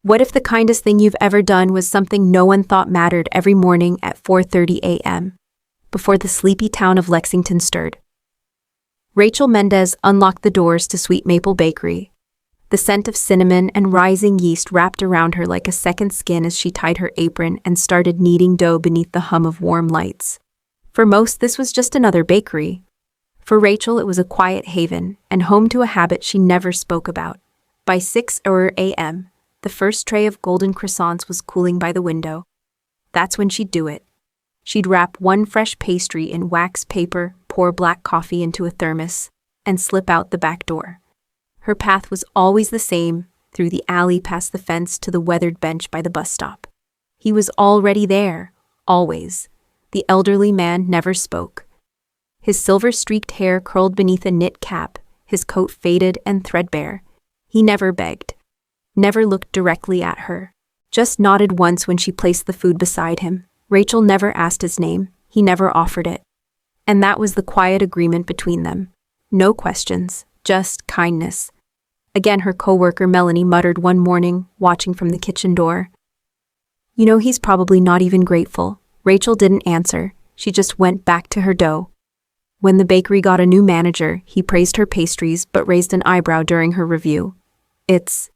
What if the kindest thing you've ever done was something no one thought mattered every morning at 4:30 a.m., before the sleepy town of Lexington stirred? Rachel Mendez unlocked the doors to Sweet Maple Bakery. The scent of cinnamon and rising yeast wrapped around her like a second skin as she tied her apron and started kneading dough beneath the hum of warm lights. For most, this was just another bakery. For Rachel, it was a quiet haven and home to a habit she never spoke about. By 6 a.m., the first tray of golden croissants was cooling by the window. That's when she'd do it. She'd wrap one fresh pastry in wax paper, pour black coffee into a thermos, and slip out the back door. Her path was always the same, through the alley past the fence to the weathered bench by the bus stop. He was already there, always. The elderly man never spoke. His silver-streaked hair curled beneath a knit cap, his coat faded and threadbare. He never begged, never looked directly at her, just nodded once when she placed the food beside him. Rachel never asked his name, he never offered it. And that was the quiet agreement between them. No questions, just kindness. Again, her coworker Melanie muttered one morning, watching from the kitchen door. "You know, he's probably not even grateful." Rachel didn't answer, she just went back to her dough. When the bakery got a new manager, he praised her pastries but raised an eyebrow during her review. "It's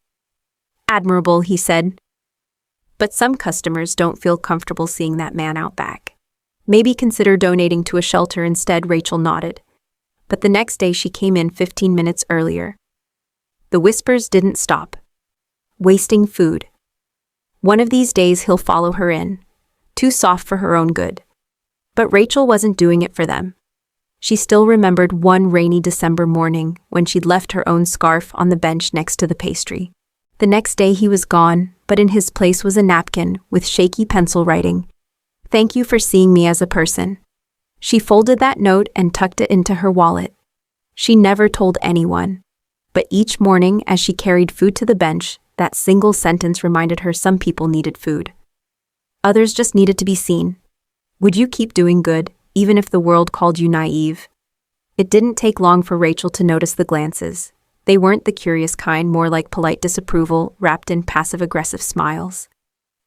admirable," he said. "But some customers don't feel comfortable seeing that man out back. Maybe consider donating to a shelter instead." Rachel nodded. But the next day she came in 15 minutes earlier. The whispers didn't stop. Wasting food. One of these days he'll follow her in. Too soft for her own good. But Rachel wasn't doing it for them. She still remembered one rainy December morning when she'd left her own scarf on the bench next to the pastry. The next day he was gone, but in his place was a napkin with shaky pencil writing, "Thank you for seeing me as a person." She folded that note and tucked it into her wallet. She never told anyone. But each morning as she carried food to the bench, that single sentence reminded her some people needed food. Others just needed to be seen. Would you keep doing good, even if the world called you naive? It didn't take long for Rachel to notice the glances. They weren't the curious kind, more like polite disapproval wrapped in passive-aggressive smiles.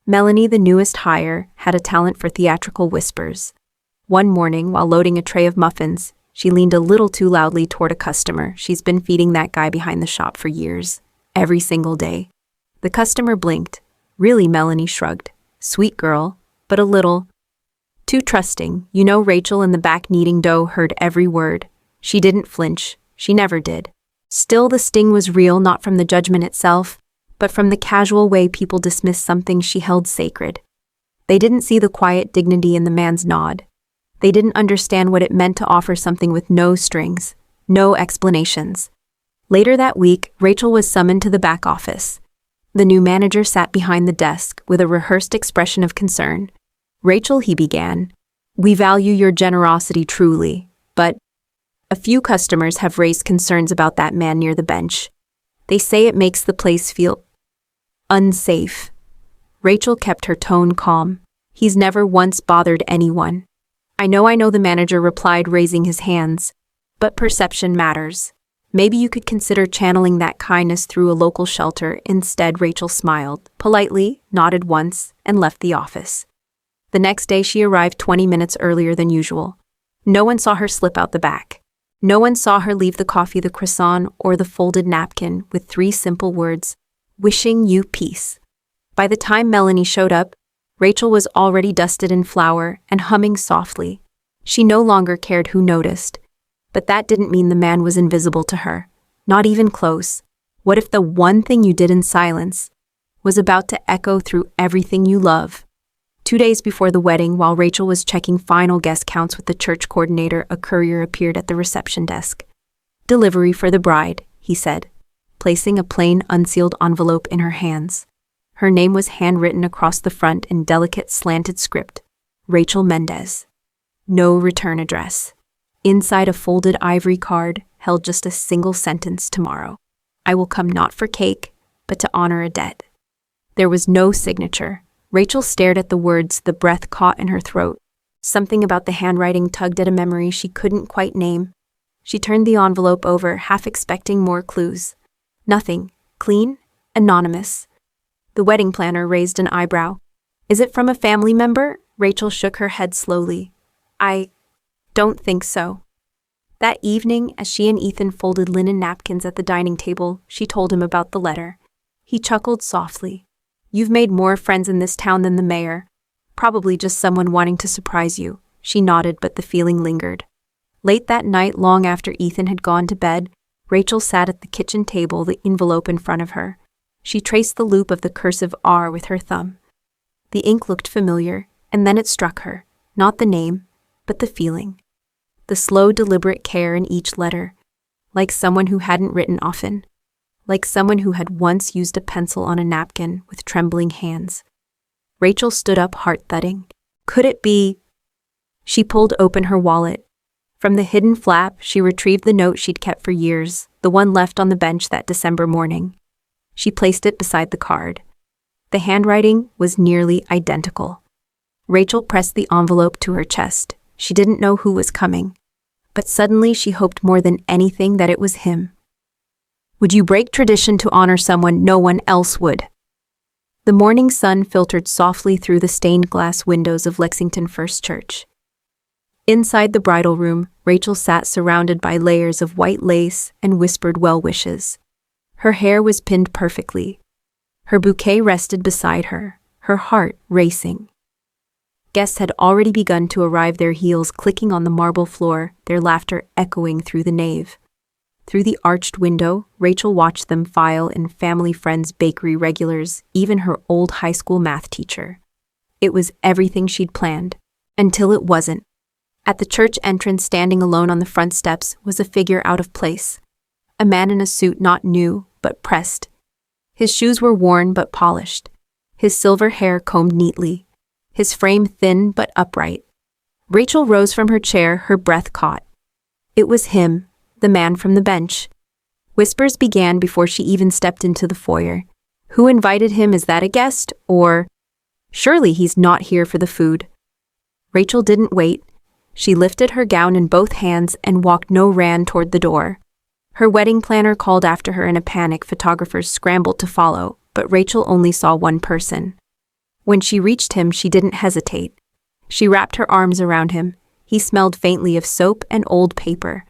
Melanie, the newest hire, had a talent for theatrical whispers. One morning, while loading a tray of muffins, she leaned a little too loudly toward a customer. She's been feeding that guy behind the shop for years, every single day. The customer blinked. "Really?" Melanie shrugged. "Sweet girl, but a little too trusting." You know, Rachel in the back kneading dough heard every word. She didn't flinch. She never did. Still, the sting was real, not from the judgment itself, but from the casual way people dismissed something she held sacred. They didn't see the quiet dignity in the man's nod. They didn't understand what it meant to offer something with no strings, no explanations. Later that week, Rachel was summoned to the back office. The new manager sat behind the desk with a rehearsed expression of concern. "Rachel," he began, "we value your generosity truly, but a few customers have raised concerns about that man near the bench. They say it makes the place feel unsafe." Rachel kept her tone calm. "He's never once bothered anyone." I know, the manager replied, raising his hands. "But perception matters. Maybe you could consider channeling that kindness through a local shelter instead." Rachel smiled, politely, nodded once, and left the office. The next day she arrived 20 minutes earlier than usual. No one saw her slip out the back. No one saw her leave the coffee, the croissant, or the folded napkin with 3 simple words, "Wishing you peace." By the time Melanie showed up, Rachel was already dusted in flour and humming softly. She no longer cared who noticed. But that didn't mean the man was invisible to her. Not even close. What if the one thing you did in silence was about to echo through everything you love? 2 days before the wedding, while Rachel was checking final guest counts with the church coordinator, a courier appeared at the reception desk. "Delivery for the bride," he said, placing a plain, unsealed envelope in her hands. Her name was handwritten across the front in delicate, slanted script. Rachel Mendez. No return address. Inside a folded ivory card held just a single sentence: "Tomorrow. I will come not for cake, but to honor a debt." There was no signature. Rachel stared at the words, the breath caught in her throat. Something about the handwriting tugged at a memory she couldn't quite name. She turned the envelope over, half expecting more clues. Nothing. Clean. Anonymous. The wedding planner raised an eyebrow. Is it from a family member? Rachel shook her head slowly. I don't think so. That evening, as she and Ethan folded linen napkins at the dining table, she told him about the letter. He chuckled softly. You've made more friends in this town than the mayor. Probably just someone wanting to surprise you. She nodded, but the feeling lingered. Late that night, long after Ethan had gone to bed, Rachel sat at the kitchen table, the envelope in front of her. She traced the loop of the cursive R with her thumb. The ink looked familiar, and then it struck her. Not the name, but the feeling. The slow, deliberate care in each letter. Like someone who hadn't written often. Like someone who had once used a pencil on a napkin with trembling hands. Rachel stood up, heart thudding. Could it be? She pulled open her wallet. From the hidden flap, she retrieved the note she'd kept for years, the one left on the bench that December morning. She placed it beside the card. The handwriting was nearly identical. Rachel pressed the envelope to her chest. She didn't know who was coming. But suddenly she hoped more than anything that it was him. Would you break tradition to honor someone no one else would? The morning sun filtered softly through the stained glass windows of Lexington First Church. Inside the bridal room, Rachel sat surrounded by layers of white lace and whispered well wishes. Her hair was pinned perfectly. Her bouquet rested beside her, her heart racing. Guests had already begun to arrive, their heels clicking on the marble floor, their laughter echoing through the nave. Through the arched window, Rachel watched them file in, family, friends, bakery regulars, even her old high school math teacher. It was everything she'd planned, until it wasn't. At the church entrance, standing alone on the front steps, was a figure out of place. A man in a suit, not new, but pressed. His shoes were worn but polished. His silver hair combed neatly. His frame thin but upright. Rachel rose from her chair, her breath caught. It was him, the man from the bench. Whispers began before she even stepped into the foyer. Who invited him? Is that a guest? Or, surely he's not here for the food. Rachel didn't wait. She lifted her gown in both hands and ran toward the door. Her wedding planner called after her in a panic. Photographers scrambled to follow, but Rachel only saw one person. When she reached him, she didn't hesitate. She wrapped her arms around him. He smelled faintly of soap and old paper.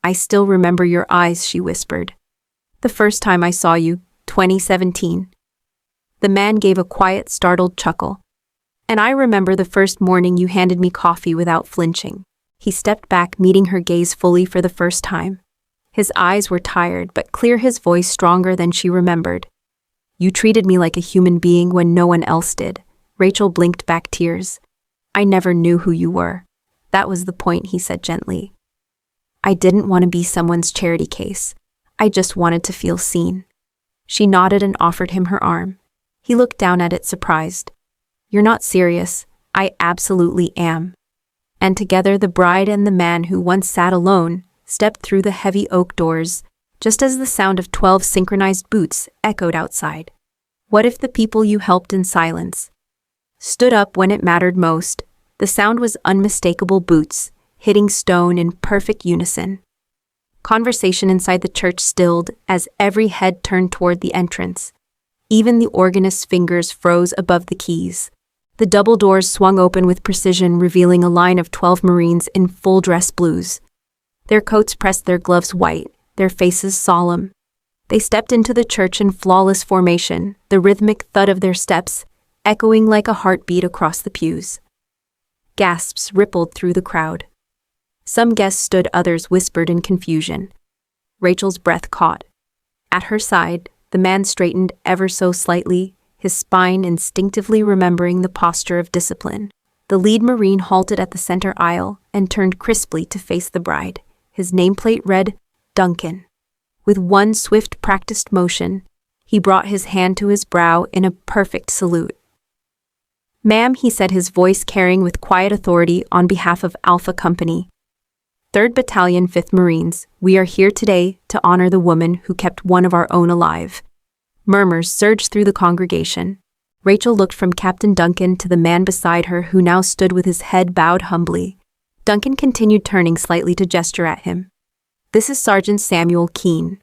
I still remember your eyes, she whispered. The first time I saw you, 2017. The man gave a quiet, startled chuckle. And I remember the first morning you handed me coffee without flinching. He stepped back, meeting her gaze fully for the first time. His eyes were tired, but clear, his voice stronger than she remembered. You treated me like a human being when no one else did. Rachel blinked back tears. I never knew who you were. That was the point, he said gently. I didn't want to be someone's charity case. I just wanted to feel seen. She nodded and offered him her arm. He looked down at it, surprised. You're not serious. I absolutely am. And together the bride and the man who once sat alone stepped through the heavy oak doors, just as the sound of 12 synchronized boots echoed outside. What if the people you helped in silence stood up when it mattered most? The sound was unmistakable, boots hitting stone in perfect unison. Conversation inside the church stilled as every head turned toward the entrance. Even the organist's fingers froze above the keys. The double doors swung open with precision, revealing a line of 12 Marines in full dress blues. Their coats pressed, their gloves white, their faces solemn. They stepped into the church in flawless formation, the rhythmic thud of their steps echoing like a heartbeat across the pews. Gasps rippled through the crowd. Some guests stood, others whispered in confusion. Rachel's breath caught. At her side, the man straightened ever so slightly, his spine instinctively remembering the posture of discipline. The lead Marine halted at the center aisle and turned crisply to face the bride. His nameplate read, Duncan. With one swift, practiced motion, he brought his hand to his brow in a perfect salute. Ma'am, he said, his voice carrying with quiet authority on behalf of Alpha Company. 3rd Battalion, 5th Marines, we are here today to honor the woman who kept one of our own alive. Murmurs surged through the congregation. Rachel looked from Captain Duncan to the man beside her, who now stood with his head bowed humbly. Duncan continued, turning slightly to gesture at him. This is Sergeant Samuel Keene.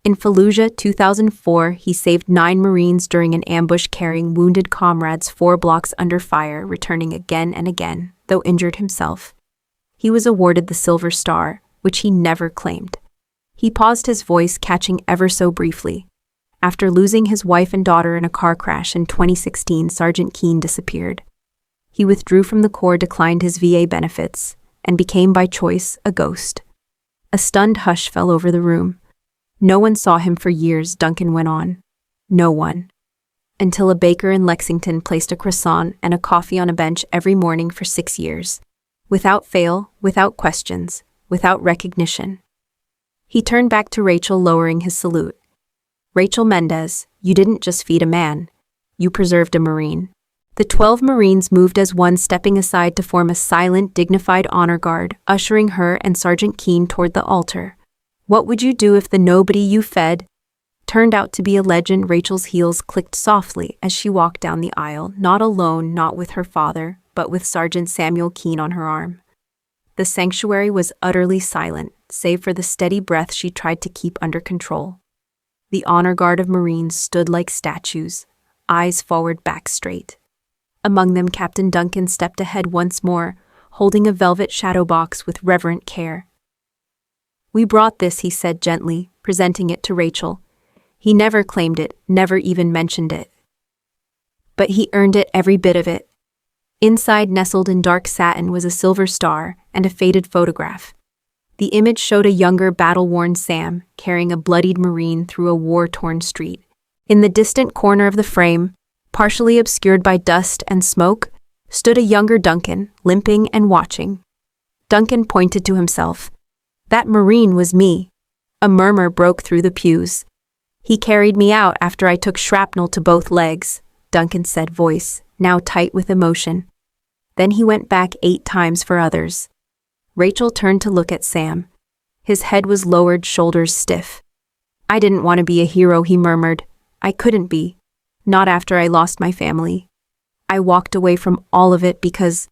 In Fallujah 2004, he saved 9 Marines during an ambush carrying wounded comrades 4 blocks under fire, returning again and again, though injured himself. He was awarded the Silver Star, which he never claimed. He paused, his voice catching ever so briefly. After losing his wife and daughter in a car crash in 2016, Sergeant Keene disappeared. He withdrew from the Corps, declined his VA benefits, and became by choice a ghost. A stunned hush fell over the room. No one saw him for years, Duncan went on. No one. Until a baker in Lexington placed a croissant and a coffee on a bench every morning for 6 years. Without fail, without questions, without recognition. He turned back to Rachel, lowering his salute. Rachel Mendez, you didn't just feed a man. You preserved a Marine. The 12 Marines moved as one, stepping aside to form a silent, dignified honor guard, ushering her and Sergeant Keene toward the altar. What would you do if the nobody you fed turned out to be a legend? Rachel's heels clicked softly as she walked down the aisle, not alone, not with her father, but with Sergeant Samuel Keene on her arm. The sanctuary was utterly silent, save for the steady breath she tried to keep under control. The honor guard of Marines stood like statues, eyes forward, back straight. Among them, Captain Duncan stepped ahead once more, holding a velvet shadow box with reverent care. We brought this, he said gently, presenting it to Rachel. He never claimed it, never even mentioned it. But he earned it, every bit of it. Inside, nestled in dark satin, was a silver star and a faded photograph. The image showed a younger, battle-worn Sam carrying a bloodied Marine through a war-torn street. In the distant corner of the frame, partially obscured by dust and smoke, stood a younger Duncan, limping and watching. Duncan pointed to himself. That Marine was me. A murmur broke through the pews. He carried me out after I took shrapnel to both legs, Duncan said, voice now tight with emotion. Then he went back 8 times for others. Rachel turned to look at Sam. His head was lowered, shoulders stiff. I didn't want to be a hero, he murmured. I couldn't be. Not after I lost my family. I walked away from all of it because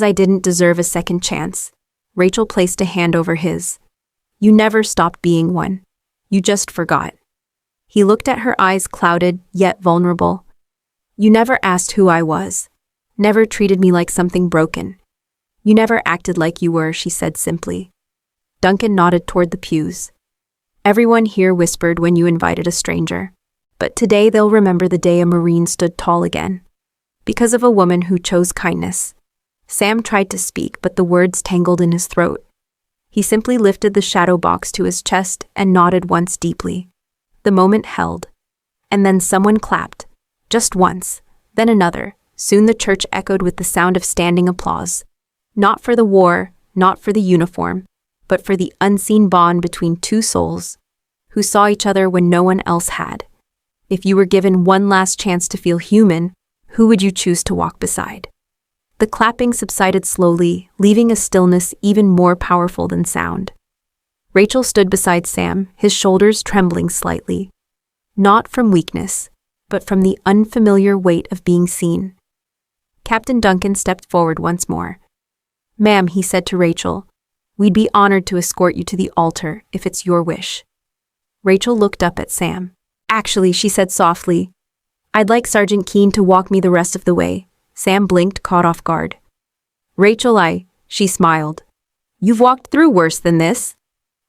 I didn't deserve a second chance. Rachel placed a hand over his. You never stopped being one. You just forgot. He looked at her, eyes clouded, yet vulnerable. You never asked who I was. Never treated me like something broken. You never acted like you were, she said simply. Duncan nodded toward the pews. Everyone here whispered when you invited a stranger. But today they'll remember the day a Marine stood tall again. Because of a woman who chose kindness. Sam tried to speak, but the words tangled in his throat. He simply lifted the shadow box to his chest and nodded once deeply. The moment held. And then someone clapped. Just once, then another. Soon the church echoed with the sound of standing applause. Not for the war, not for the uniform, but for the unseen bond between 2 souls who saw each other when no one else had. If you were given one last chance to feel human, who would you choose to walk beside? The clapping subsided slowly, leaving a stillness even more powerful than sound. Rachel stood beside Sam, his shoulders trembling slightly. Not from weakness, but from the unfamiliar weight of being seen. Captain Duncan stepped forward once more. Ma'am, he said to Rachel, we'd be honored to escort you to the altar if it's your wish. Rachel looked up at Sam. Actually, she said softly, I'd like Sergeant Keene to walk me the rest of the way. Sam blinked, caught off guard. Rachel, she smiled. You've walked through worse than this.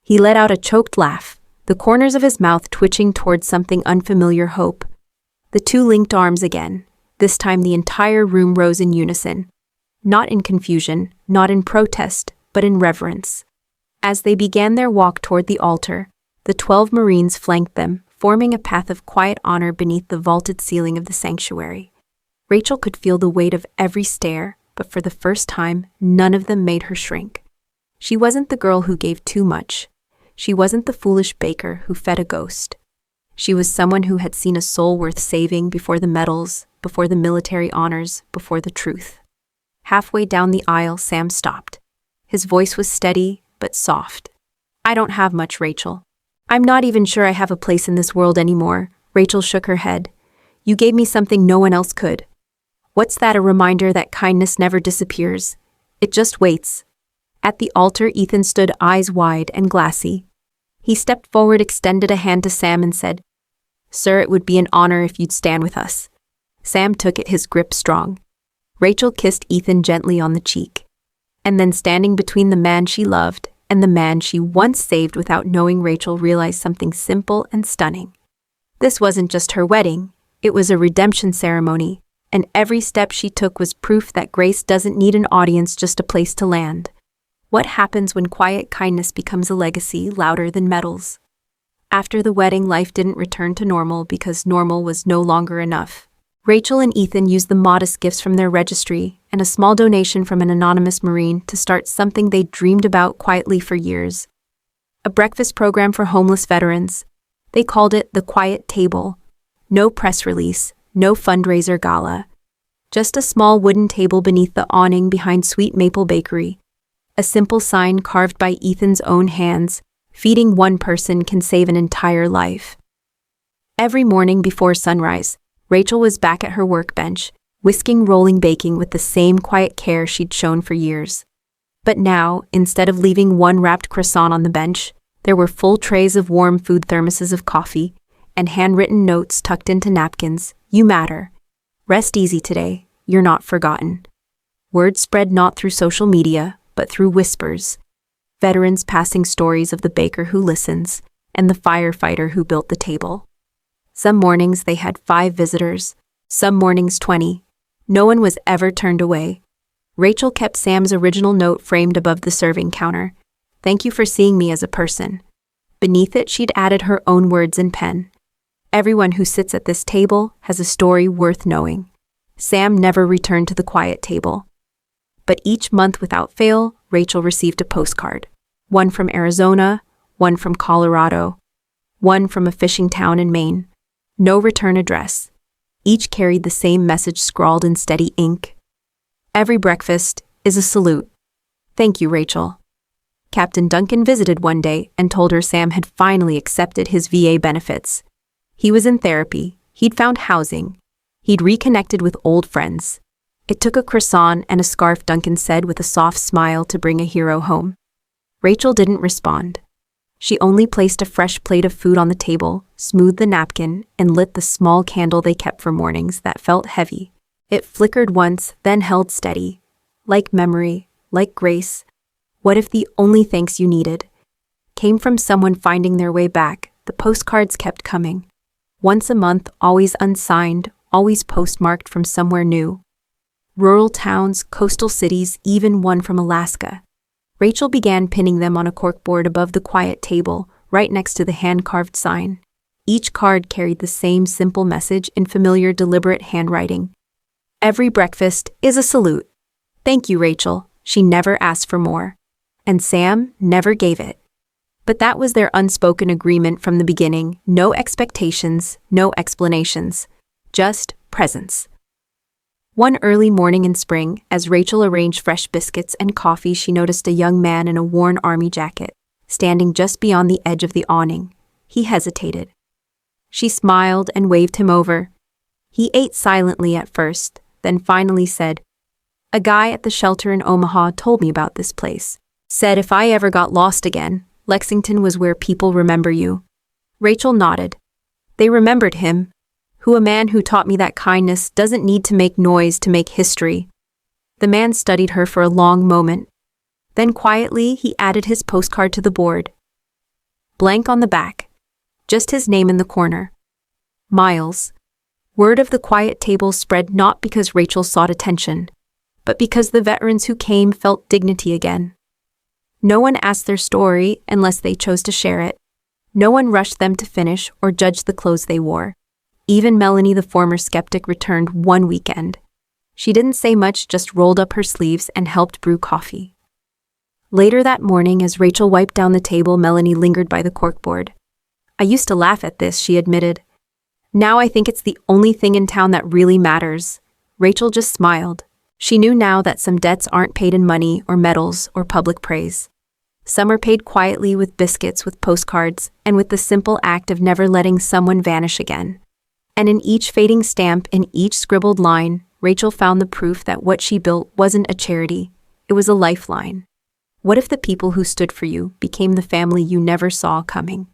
He let out a choked laugh, the corners of his mouth twitching towards something unfamiliar hope. The 2 linked arms again. This time the entire room rose in unison. Not in confusion, not in protest, but in reverence. As they began their walk toward the altar, the 12 Marines flanked them, forming a path of quiet honor beneath the vaulted ceiling of the sanctuary. Rachel could feel the weight of every stare, but for the first time, none of them made her shrink. She wasn't the girl who gave too much. She wasn't the foolish baker who fed a ghost. She was someone who had seen a soul worth saving before the medals, before the military honors, before the truth. Halfway down the aisle, Sam stopped. His voice was steady, but soft. I don't have much, Rachel. I'm not even sure I have a place in this world anymore. Rachel shook her head. You gave me something no one else could. What's that? A reminder that kindness never disappears. It just waits. At the altar, Ethan stood, eyes wide and glassy. He stepped forward, extended a hand to Sam, and said, "Sir, it would be an honor if you'd stand with us." Sam took it, his grip strong. Rachel kissed Ethan gently on the cheek. And then, standing between the man she loved and the man she once saved without knowing, Rachel realized something simple and stunning. This wasn't just her wedding, it was a redemption ceremony, and every step she took was proof that grace doesn't need an audience, just a place to land. What happens when quiet kindness becomes a legacy louder than medals? After the wedding, life didn't return to normal because normal was no longer enough. Rachel and Ethan used the modest gifts from their registry and a small donation from an anonymous Marine to start something they dreamed about quietly for years. A breakfast program for homeless veterans. They called it the Quiet Table. No press release, no fundraiser gala. Just a small wooden table beneath the awning behind Sweet Maple Bakery. A simple sign carved by Ethan's own hands: feeding one person can save an entire life. Every morning before sunrise, Rachel was back at her workbench, whisking rolling baking with the same quiet care she'd shown for years. But now, instead of leaving one wrapped croissant on the bench, there were full trays of warm food, thermoses of coffee, and handwritten notes tucked into napkins. "You matter. Rest easy today. You're not forgotten." Word spread not through social media, but through whispers. Veterans passing stories of the baker who listens and the firefighter who built the table. Some mornings they had 5 visitors, some mornings 20. No one was ever turned away. Rachel kept Sam's original note framed above the serving counter. "Thank you for seeing me as a person." Beneath it, she'd added her own words in pen. "Everyone who sits at this table has a story worth knowing." Sam never returned to the quiet table. But each month without fail, Rachel received a postcard. One from Arizona, one from Colorado, one from a fishing town in Maine. No return address. Each carried the same message scrawled in steady ink. "Every breakfast is a salute. Thank you, Rachel." Captain Duncan visited one day and told her Sam had finally accepted his VA benefits. He was in therapy, he'd found housing, he'd reconnected with old friends. It took a croissant and a scarf, Duncan said with a soft smile, to bring a hero home. Rachel didn't respond. She only placed a fresh plate of food on the table, smoothed the napkin, and lit the small candle they kept for mornings that felt heavy. It flickered once, then held steady. Like memory, like grace. What if the only thanks you needed came from someone finding their way back? The postcards kept coming. Once a month, always unsigned, always postmarked from somewhere new. Rural towns, coastal cities, even one from Alaska. Rachel began pinning them on a corkboard above the quiet table, right next to the hand-carved sign. Each card carried the same simple message in familiar, deliberate handwriting. "Every breakfast is a salute. Thank you, Rachel." She never asked for more. And Sam never gave it. But that was their unspoken agreement from the beginning. No expectations, no explanations. Just presence. One early morning in spring, as Rachel arranged fresh biscuits and coffee, she noticed a young man in a worn army jacket, standing just beyond the edge of the awning. He hesitated. She smiled and waved him over. He ate silently at first, then finally said, "A guy at the shelter in Omaha told me about this place. Said if I ever got lost again, Lexington was where people remember you." Rachel nodded. They remembered him. A man who taught me that kindness doesn't need to make noise to make history. The man studied her for a long moment. Then quietly, he added his postcard to the board. Blank on the back. Just his name in the corner. Miles. Word of the quiet table spread not because Rachel sought attention, but because the veterans who came felt dignity again. No one asked their story unless they chose to share it. No one rushed them to finish or judged the clothes they wore. Even Melanie, the former skeptic, returned one weekend. She didn't say much, just rolled up her sleeves and helped brew coffee. Later that morning, as Rachel wiped down the table, Melanie lingered by the corkboard. "I used to laugh at this," she admitted. "Now I think it's the only thing in town that really matters." Rachel just smiled. She knew now that some debts aren't paid in money or medals or public praise. Some are paid quietly with biscuits, with postcards, and with the simple act of never letting someone vanish again. And in each fading stamp, in each scribbled line, Rachel found the proof that what she built wasn't a charity, it was a lifeline. What if the people who stood for you became the family you never saw coming?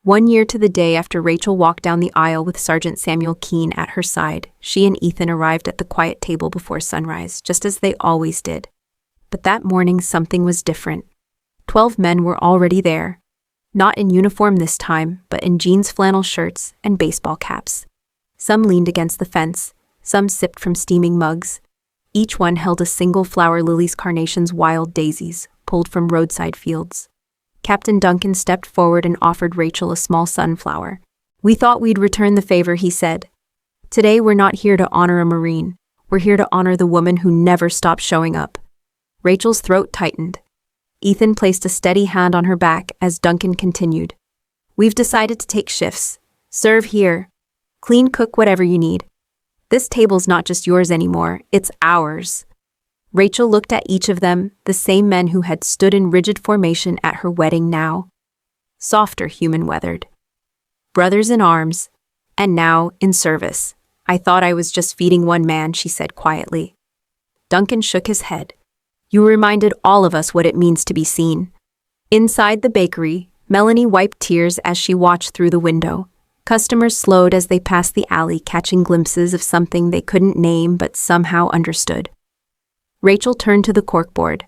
1 year to the day after Rachel walked down the aisle with Sergeant Samuel Keene at her side, she and Ethan arrived at the quiet table before sunrise, just as they always did. But that morning something was different. 12 men were already there. Not in uniform this time, but in jeans, flannel shirts, and baseball caps. Some leaned against the fence, some sipped from steaming mugs. Each one held a single flower, lilies, carnations, wild daisies, pulled from roadside fields. Captain Duncan stepped forward and offered Rachel a small sunflower. "We thought we'd return the favor," he said. "Today we're not here to honor a Marine. We're here to honor the woman who never stopped showing up." Rachel's throat tightened. Ethan placed a steady hand on her back as Duncan continued. "We've decided to take shifts. Serve here. Clean, cook, whatever you need. This table's not just yours anymore, it's ours." Rachel looked at each of them, the same men who had stood in rigid formation at her wedding now. Softer, human weathered. Brothers in arms, and now in service. "I thought I was just feeding one man," she said quietly. Duncan shook his head. "You reminded all of us what it means to be seen." Inside the bakery, Melanie wiped tears as she watched through the window. Customers slowed as they passed the alley, catching glimpses of something they couldn't name but somehow understood. Rachel turned to the corkboard.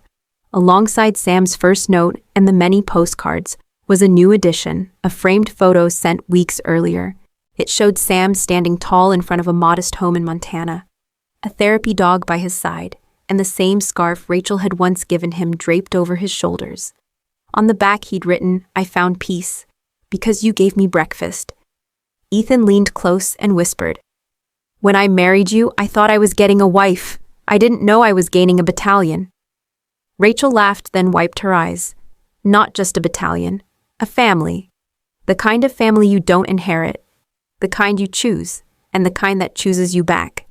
Alongside Sam's first note and the many postcards was a new addition, a framed photo sent weeks earlier. It showed Sam standing tall in front of a modest home in Montana, a therapy dog by his side, and the same scarf Rachel had once given him draped over his shoulders. On the back he'd written, "I found peace, because you gave me breakfast." Ethan leaned close and whispered, "When I married you, I thought I was getting a wife. I didn't know I was gaining a battalion." Rachel laughed, then wiped her eyes. "Not just a battalion, a family. The kind of family you don't inherit, the kind you choose, and the kind that chooses you back."